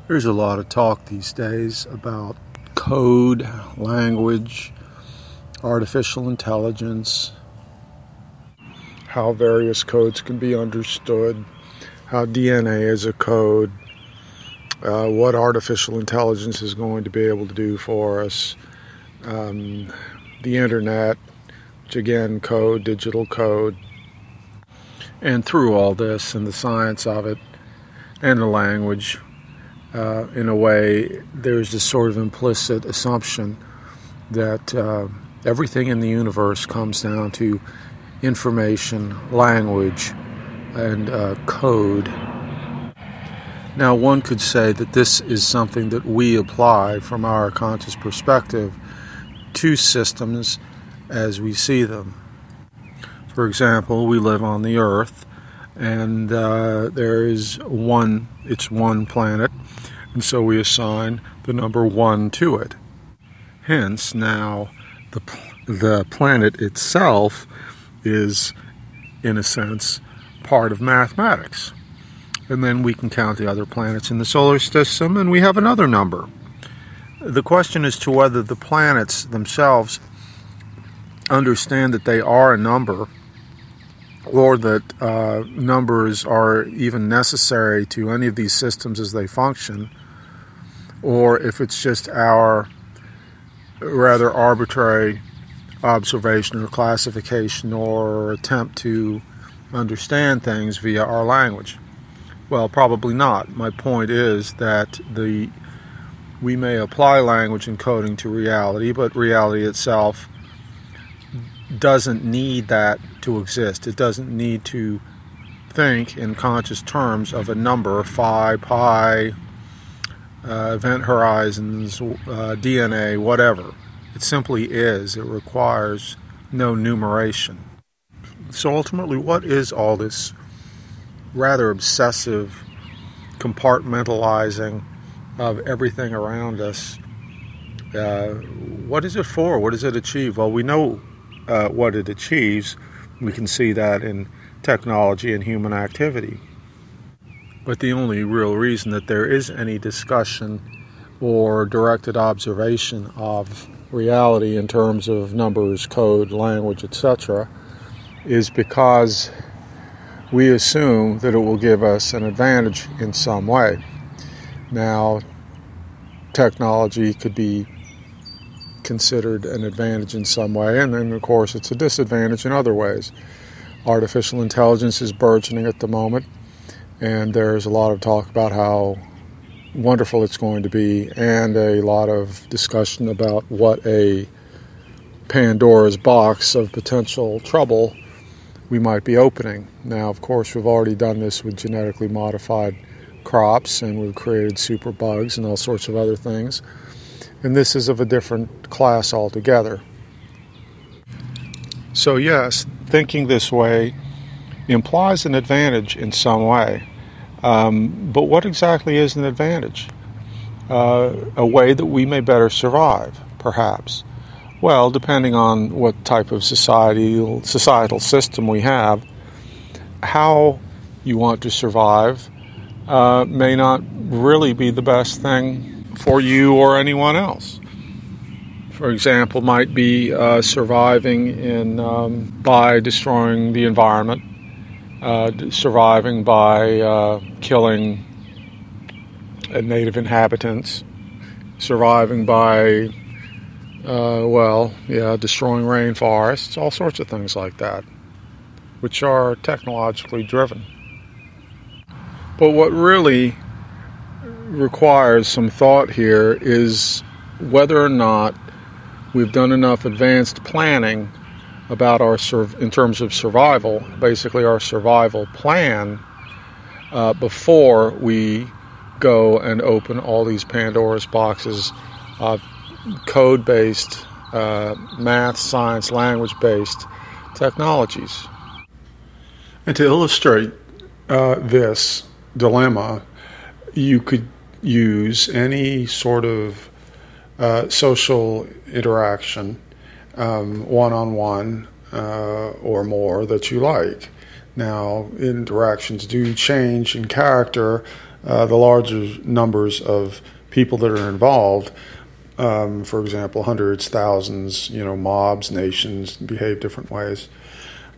There's a lot of talk these days about code, language, artificial intelligence, how various codes can be understood, how DNA is a code, what artificial intelligence is going to be able to do for us, the internet, which again, code, digital code. And through all this and the science of it and the language, in a way, there's this sort of implicit assumption that everything in the universe comes down to information, language, and code. Now, one could say that this is something that we apply from our conscious perspective to systems as we see them. For example, we live on the Earth, and there is one planet, and so we assign the number 1 to it. Hence, now, the planet itself is, in a sense, part of mathematics. And then we can count the other planets in the solar system, and we have another number. The question is to whether the planets themselves understand that they are a number, or that numbers are even necessary to any of these systems as they function, or if it's just our rather arbitrary observation or classification or attempt to understand things via our language. Well, probably not. My point is that we may apply language and coding to reality, but reality itself doesn't need that to exist. It doesn't need to think in conscious terms of a number, phi, pi, event horizons, DNA, whatever. It simply is. It requires no numeration. So ultimately, what is all this rather obsessive compartmentalizing of everything around us? What is it for? What does it achieve? Well, we know what it achieves. We can see that in technology and human activity. But the only real reason that there is any discussion or directed observation of reality in terms of numbers, code, language, etc., is because we assume that it will give us an advantage in some way. Now, technology could be considered an advantage in some way, and then of course it's a disadvantage in other ways. Artificial intelligence is burgeoning at the moment, and there's a lot of talk about how wonderful it's going to be, and a lot of discussion about what a Pandora's box of potential trouble we might be opening. Now, of course, we've already done this with genetically modified crops, and we've created superbugs and all sorts of other things. And this is of a different class altogether. So yes, thinking this way implies an advantage in some way. But what exactly is an advantage? A way that we may better survive, perhaps. Well, depending on what type of societal system we have, how you want to survive may not really be the best thing for you or anyone else. For example, might be surviving by destroying the environment, surviving by killing native inhabitants, surviving by destroying rainforests, all sorts of things like that, which are technologically driven. But what really requires some thought here is whether or not we've done enough advanced planning about in terms of survival, basically our survival plan, before we go and open all these Pandora's boxes of code-based, math, science, language-based technologies. And to illustrate this dilemma, you could use any sort of social interaction, one-on-one or more, that you like. Now, interactions do change in character the larger numbers of people that are involved, for example, hundreds, thousands, mobs, nations behave different ways.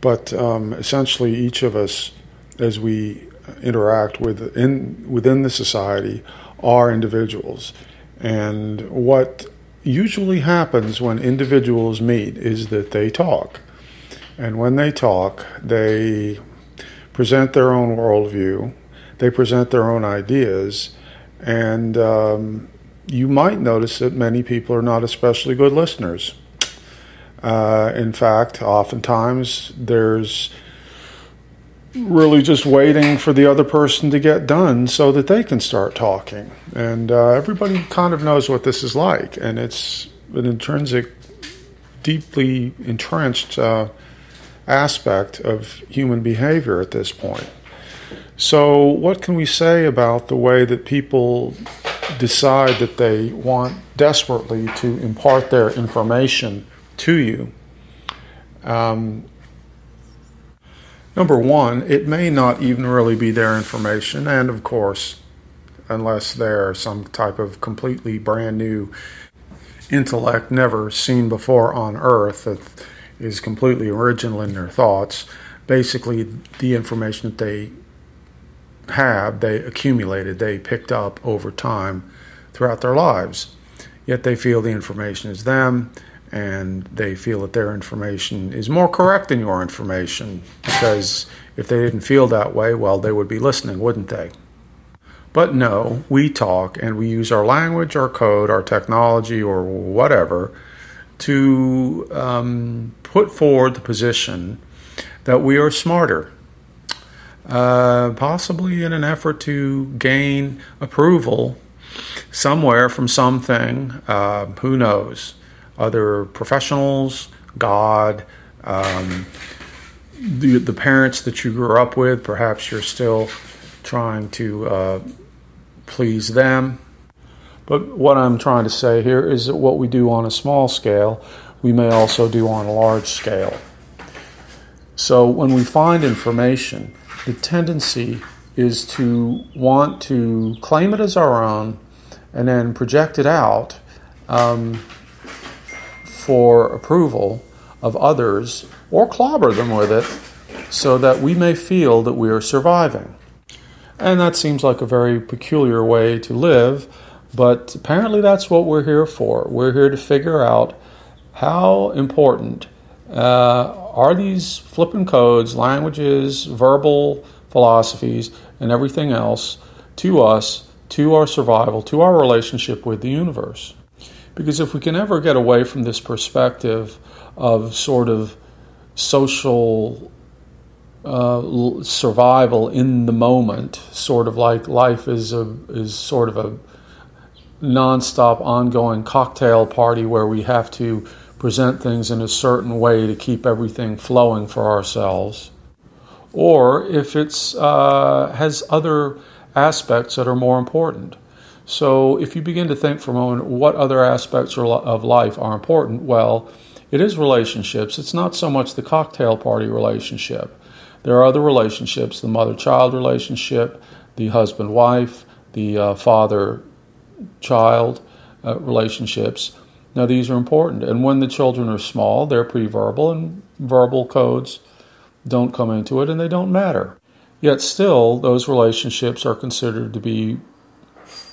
But essentially, each of us, as we interact within the society, are individuals. And what usually happens when individuals meet is that they talk. And when they talk, they present their own worldview, they present their own ideas, and you might notice that many people are not especially good listeners. In fact, oftentimes there's really just waiting for the other person to get done so that they can start talking. And everybody kind of knows what this is like, and it's an intrinsic, deeply entrenched aspect of human behavior at this point. So what can we say about the way that people decide that they want desperately to impart their information to you? Number one, it may not even really be their information, and of course, unless they're some type of completely brand new intellect never seen before on Earth that is completely original in their thoughts. Basically, the information that they have, they accumulated, they picked up over time throughout their lives. Yet they feel the information is them, and they feel that their information is more correct than your information, because if they didn't feel that way, well, they would be listening, wouldn't they? But no, we talk and we use our language, our code, our technology, or whatever to put forward the position that we are smarter, possibly in an effort to gain approval somewhere from something, who knows, other professionals, God, the parents that you grew up with. Perhaps you're still trying to please them. But what I'm trying to say here is that what we do on a small scale, we may also do on a large scale. So when we find information, the tendency is to want to claim it as our own and then project it out for approval of others, or clobber them with it so that we may feel that we are surviving. And that seems like a very peculiar way to live, but apparently that's what we're here for. We're here to figure out how important are these flippin' codes, languages, verbal philosophies, and everything else to us, to our survival, to our relationship with the universe. Because if we can ever get away from this perspective of sort of social survival in the moment, sort of like life is sort of a nonstop ongoing cocktail party where we have to present things in a certain way to keep everything flowing for ourselves, or if it's has other aspects that are more important. So if you begin to think for a moment, what other aspects of life are important? Well, it is relationships. It's not so much the cocktail party relationship. There are other relationships, the mother-child relationship, the husband-wife, the father-child relationships. Now, these are important. And when the children are small, they're pre-verbal, and verbal codes don't come into it, and they don't matter. Yet still, those relationships are considered to be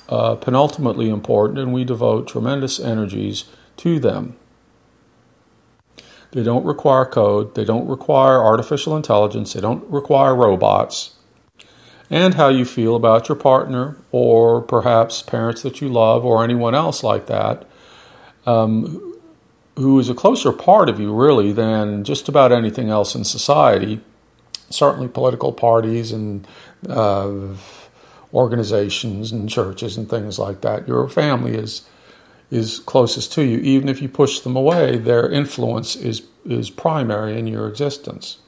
penultimately important, and we devote tremendous energies to them. They don't require code, they don't require artificial intelligence, they don't require robots. And how you feel about your partner, or perhaps parents that you love, or anyone else like that, who is a closer part of you, really, than just about anything else in society, certainly political parties and organizations and churches and things like that. Your family is closest to you. Even if you push them away, their influence is primary in your existence.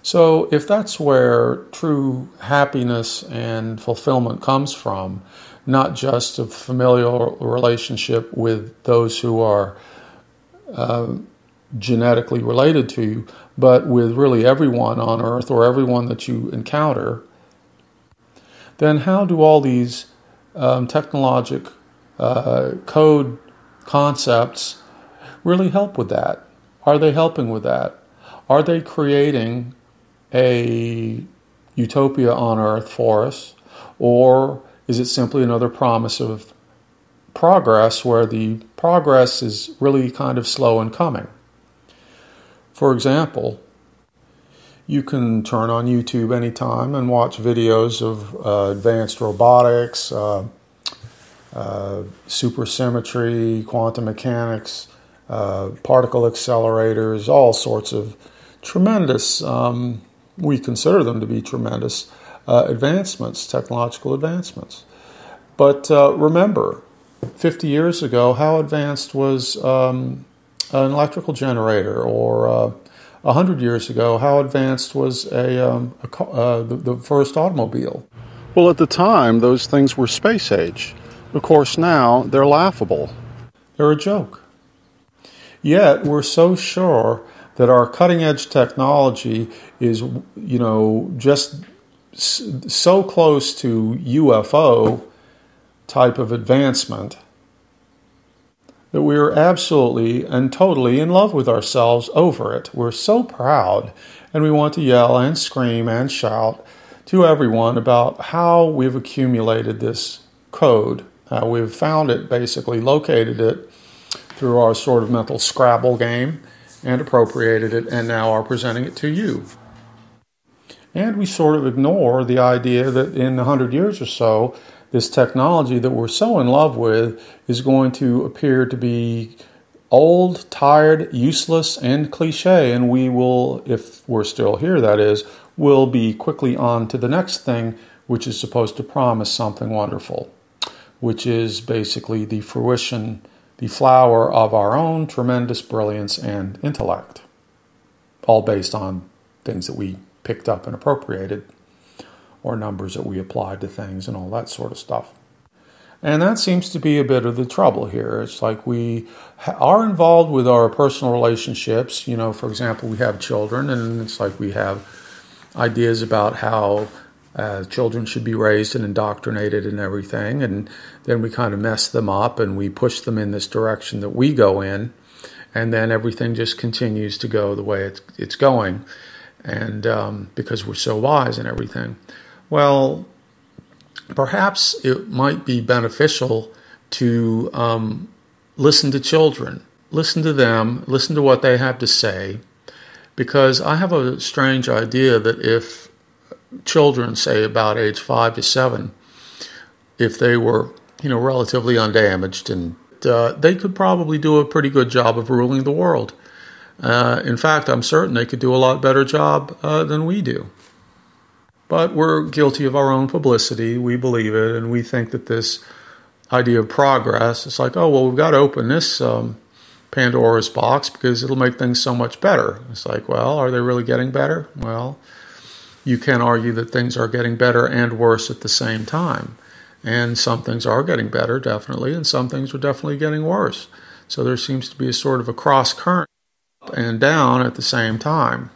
So if that's where true happiness and fulfillment comes from, not just a familial relationship with those who are genetically related to you, but with really everyone on earth or everyone that you encounter, then how do all these technologic code concepts really help with that? Are they helping with that? Are they creating a utopia on Earth for us? Or is it simply another promise of progress where the progress is really kind of slow in coming? For example, you can turn on YouTube anytime and watch videos of advanced robotics, supersymmetry, quantum mechanics, particle accelerators, all sorts of tremendous, we consider them to be tremendous advancements, technological advancements. But remember, 50 years ago, how advanced was an electrical generator? Or 100 years ago, how advanced was the first automobile? Well, at the time, those things were space age. Of course, now they're laughable. They're a joke. Yet, we're so sure that our cutting-edge technology is, just so close to UFO type of advancement that we are absolutely and totally in love with ourselves over it. We're so proud, and we want to yell and scream and shout to everyone about how we've accumulated this code, how we've found it, basically located it through our sort of mental Scrabble game and appropriated it, and now are presenting it to you. And we sort of ignore the idea that in 100 years or so, this technology that we're so in love with is going to appear to be old, tired, useless, and cliche, and we will, if we're still here, that is, will be quickly on to the next thing, which is supposed to promise something wonderful, which is basically the fruition, the flower of our own tremendous brilliance and intellect, all based on things that we picked up and appropriated, or numbers that we applied to things and all that sort of stuff. And that seems to be a bit of the trouble here. It's like we are involved with our personal relationships. For example, we have children, and it's like we have ideas about how children should be raised and indoctrinated and everything, and then we kind of mess them up and we push them in this direction that we go in, and then everything just continues to go the way it's going, and because we're so wise and everything. Well, perhaps it might be beneficial to listen to children, listen to them, listen to what they have to say, because I have a strange idea that if children, say about age 5 to 7, if they were, relatively undamaged, and they could probably do a pretty good job of ruling the world. In fact, I'm certain they could do a lot better job than we do. But we're guilty of our own publicity. We believe it, and we think that this idea of progress, it's like, we've got to open this Pandora's box because it'll make things so much better. It's like, well, are they really getting better? Well, you can argue that things are getting better and worse at the same time. And some things are getting better, definitely, and some things are definitely getting worse. So there seems to be a sort of a cross current, up and down at the same time.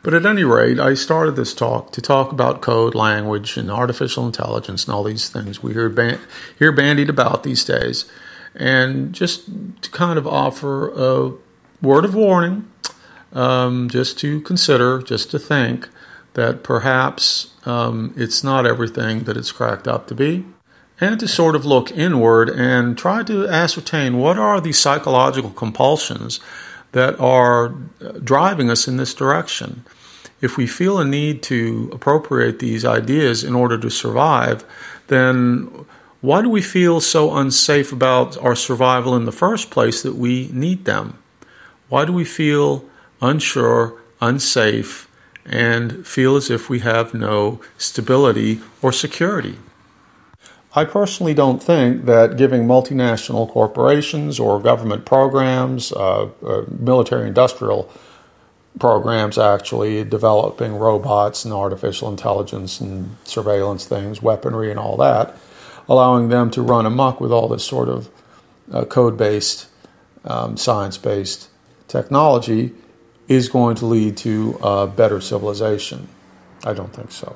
But at any rate, I started this talk to talk about code, language, and artificial intelligence and all these things we hear bandied about these days. And just to kind of offer a word of warning, just to consider, just to think that perhaps it's not everything that it's cracked up to be. And to sort of look inward and try to ascertain what are the psychological compulsions that are driving us in this direction. If we feel a need to appropriate these ideas in order to survive, then why do we feel so unsafe about our survival in the first place that we need them? Why do we feel unsure, unsafe, and feel as if we have no stability or security? I personally don't think that giving multinational corporations or government programs, military-industrial programs actually, developing robots and artificial intelligence and surveillance things, weaponry and all that, allowing them to run amok with all this sort of code-based, science-based technology is going to lead to better civilization. I don't think so.